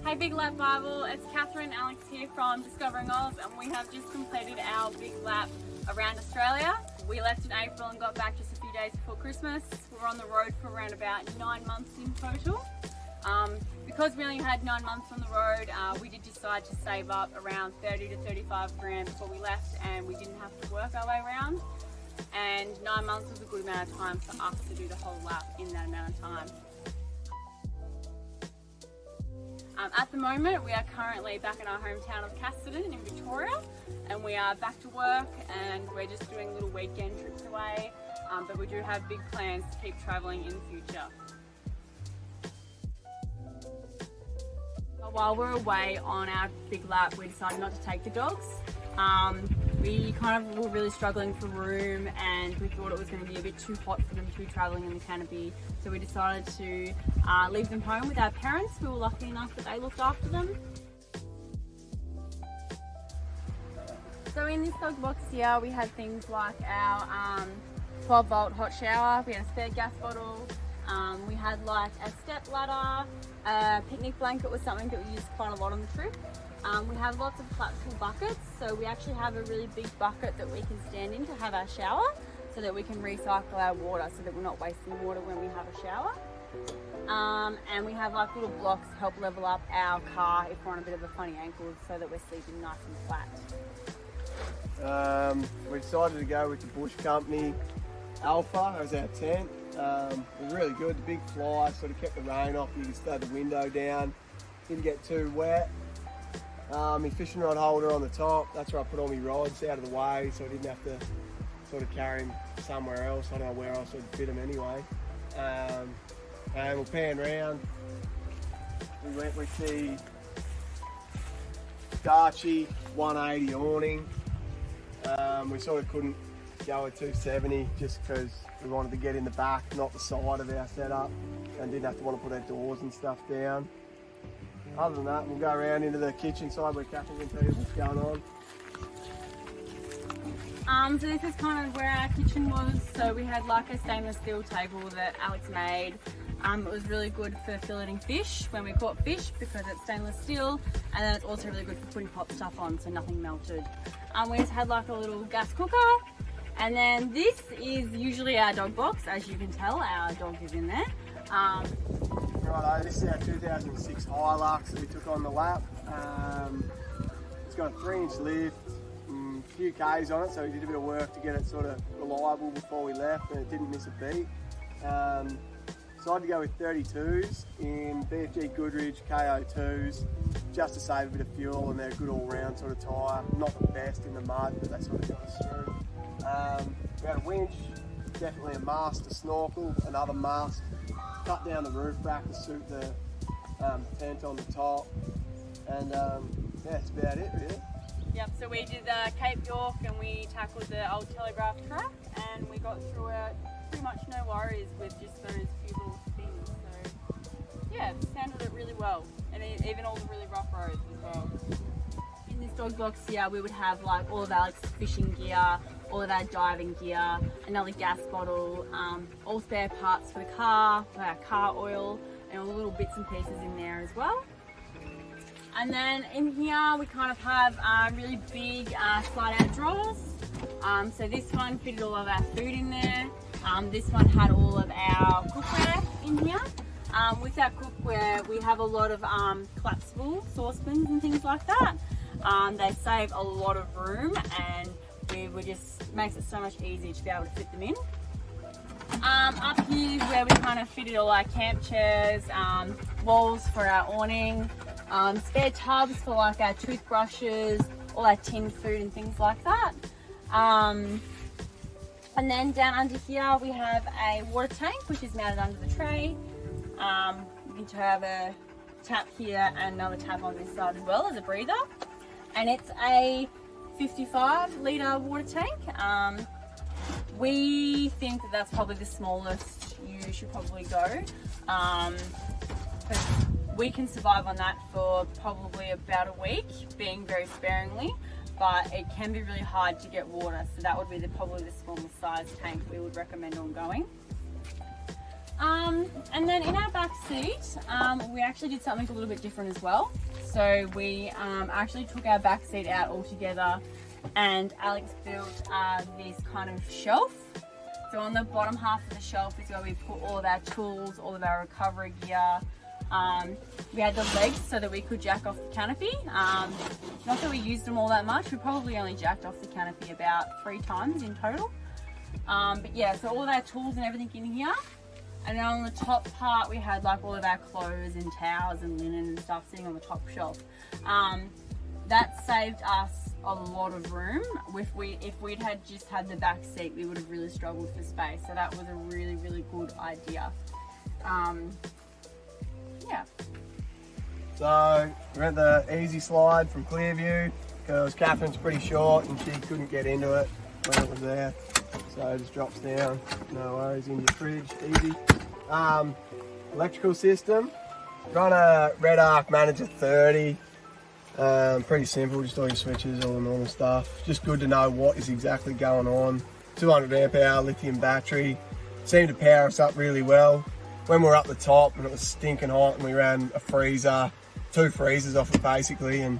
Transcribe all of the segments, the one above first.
Hey Big Lap Bible, it's Katherine and Alex here from Discovering Oz, and we have just completed our big lap around Australia. We left in April and got back just a few days before Christmas. We were on the road for around about 9 months in total. Because we only had 9 months on the road, we did decide to save up around 30 to 35 grand before we left, and we didn't have to work our way around. And 9 months was a good amount of time for us to do the whole lap in that amount of time. At the moment, we are currently back in our hometown of Katherine in Victoria, and we are back to work, and we're just doing little weekend trips away, but we do have big plans to keep travelling in the future. While we're away on our big lap, we decided not to take the dogs. We kind of were really struggling for room, and we thought it was going to be a bit too hot for them to be travelling in the canopy, so we decided to leave them home with our parents. We were lucky enough that they looked after them. So in this dog box here we had things like our 12 volt hot shower, we had a spare gas bottle, we had like a step ladder, a picnic blanket was something that we used quite a lot on the trip. We have lots of collapsible buckets, so we actually have a really big bucket that we can stand in to have our shower, so that we can recycle our water, so that we're not wasting water when we have a shower. And we have like little blocks to help level up our car if we're on a bit of a funny angle, so that we're sleeping nice and flat. We decided to go with the Bush Company Alpha as our tent. It was really good, the big fly sort of kept the rain off, you could stay the window down, didn't get too wet. My fishing rod holder on the top, that's where I put all my rods out of the way, so I didn't have to sort of carry them somewhere else. I don't know where else I'd fit them anyway. And we'll pan round. We went with the Darche 180 awning. We sort of couldn't go with 270 just because we wanted to get in the back, not the side of our setup, and didn't have to want to put our doors and stuff down. Other than that, we'll go around into the kitchen side where Katherine can tell you what's going on. So this is kind of where our kitchen was. So we had like a stainless steel table that Alex made. It was really good for filleting fish when we caught fish because it's stainless steel, and then it's also really good for putting hot stuff on so nothing melted. We just had like a little gas cooker, and then this is usually our dog box. As you can tell, our dog is in there. Righto, this is our 2006 Hilux that we took on the lap. It's got a 3-inch lift, a few Ks on it, so we did a bit of work to get it sort of reliable before we left, and it didn't miss a beat. Decided to go with 32s in BFG Goodrich KO2s, just to save a bit of fuel, and they're a good all-round sort of tyre. Not the best in the mud, but they sort of got us through. We had a winch, definitely a mast to snorkel, another mast. Cut down the roof rack to suit the tent on the top, and yeah, that's about it really. Yep, so we did Cape York, and we tackled the old telegraph track, and we got through it pretty much no worries with just those few little things. So yeah, handled it really well, and even all the really rough roads as well. In this dog box here, we would have like all of Alex's fishing gear, all of our diving gear, another gas bottle, all spare parts for the car, for our car oil, and all the little bits and pieces in there as well. And then in here we kind of have really big slide out drawers. So this one fitted all of our food in there. This one had all of our cookware in here. With our cookware we have a lot of collapsible saucepans and things like that. They save a lot of room, and it just makes it so much easier to be able to fit them in. Up here is where we kind of fitted all our camp chairs, walls for our awning, spare tubs for like our toothbrushes, all our tinned food and things like that. And then down under here we have a water tank which is mounted under the tray. You can have a tap here and another tap on this side as well as a breather. And it's a 55 litre water tank. We think that that's probably the smallest you should probably go. Because we can survive on that for probably about a week, being very sparingly, but it can be really hard to get water, so that would be probably the smallest size tank we would recommend on going. And then in our back seat, we actually did something a little bit different as well. So we actually took our back seat out altogether, and Alex built this kind of shelf. So on the bottom half of the shelf is where we put all of our tools, all of our recovery gear. We had the legs so that we could jack off the canopy. Not that we used them all that much. We probably only jacked off the canopy about 3 times in total. But yeah, so all of our tools and everything in here. And then on the top part, we had like all of our clothes and towels and linen and stuff sitting on the top shelf. That saved us a lot of room. If we'd had just had the back seat, we would have really struggled for space. So that was a really, really good idea. Yeah. So we went the easy slide from Clearview because Catherine's pretty short and she couldn't get into it when it was there. So it just drops down, no worries, in your fridge, easy. Electrical system, run a Red Arc Manager 30. Pretty simple, just all your switches, all the normal stuff. Just good to know what is exactly going on. 200 amp hour lithium battery, seemed to power us up really well. When we were up the top and it was stinking hot and we ran a freezer, 2 freezers off it basically, and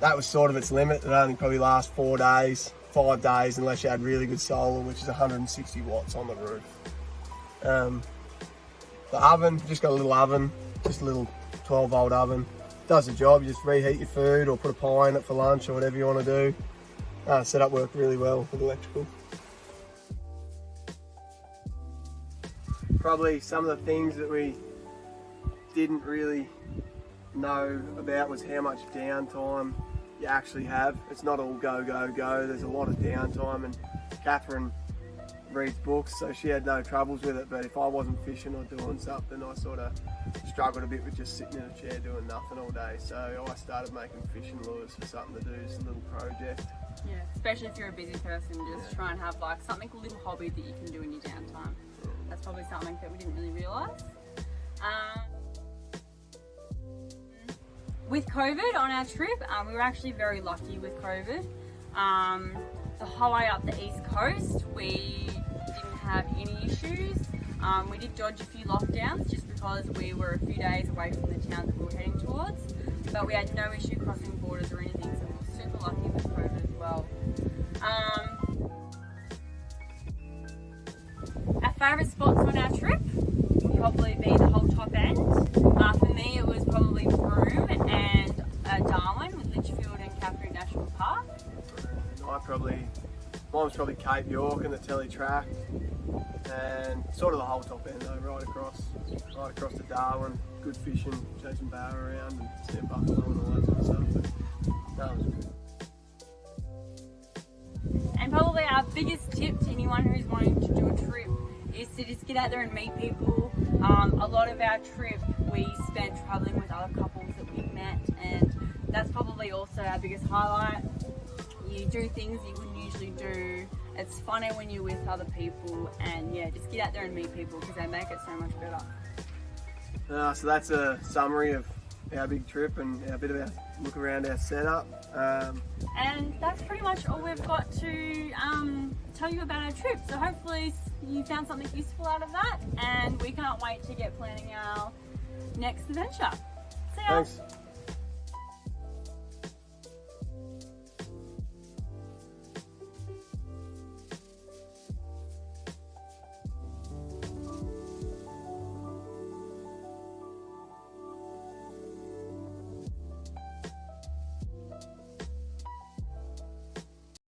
that was sort of its limit. It only probably lasts 4 days, 5 days unless you had really good solar, which is 160 watts on the roof. The oven, just got a little oven, just a little 12 volt oven. Does the job, you just reheat your food or put a pie in it for lunch or whatever you want to do. Setup worked really well with electrical. Probably some of the things that we didn't really know about was how much downtime you actually have. It's not all go, go, go. There's a lot of downtime, and Katherine reads books, so she had no troubles with it. But if I wasn't fishing or doing something, I sort of struggled a bit with just sitting in a chair doing nothing all day. So I started making fishing lures for something to do, just a little project. Yeah, especially if you're a busy person, just try and have like something, a little hobby that you can do in your downtime. That's probably something that we didn't really realise. With COVID on our trip, we were actually very lucky with COVID. The whole way up the east coast, we didn't have any issues. We did dodge a few lockdowns just because we were a few days away from the town that we were heading towards, but we had no issue crossing borders or anything, so we were super lucky with COVID as well. Our favourite spots on our trip would probably be the whole top end. For me, it was probably Broome and Darwin with Litchfield and Katherine National Park. Mine was probably Cape York and the Telly track, and sort of the whole top end though, right across to Darwin. Good fishing, chasing bar around and step buffalo and all that sort of stuff. But that was good. And probably our biggest tip to anyone who's wanting to do a trip is to just get out there and meet people. A lot of our trip we spent travelling with other couples that we met, and that's probably also our biggest highlight. You do things you wouldn't usually do. It's funner when you're with other people, and yeah, just get out there and meet people because they make it so much better. So that's a summary of our big trip and a bit of our look around our setup. And that's pretty much all we've got to tell you about our trip. So hopefully you found something useful out of that, and we can't wait to get planning our next adventure. See ya! Thanks.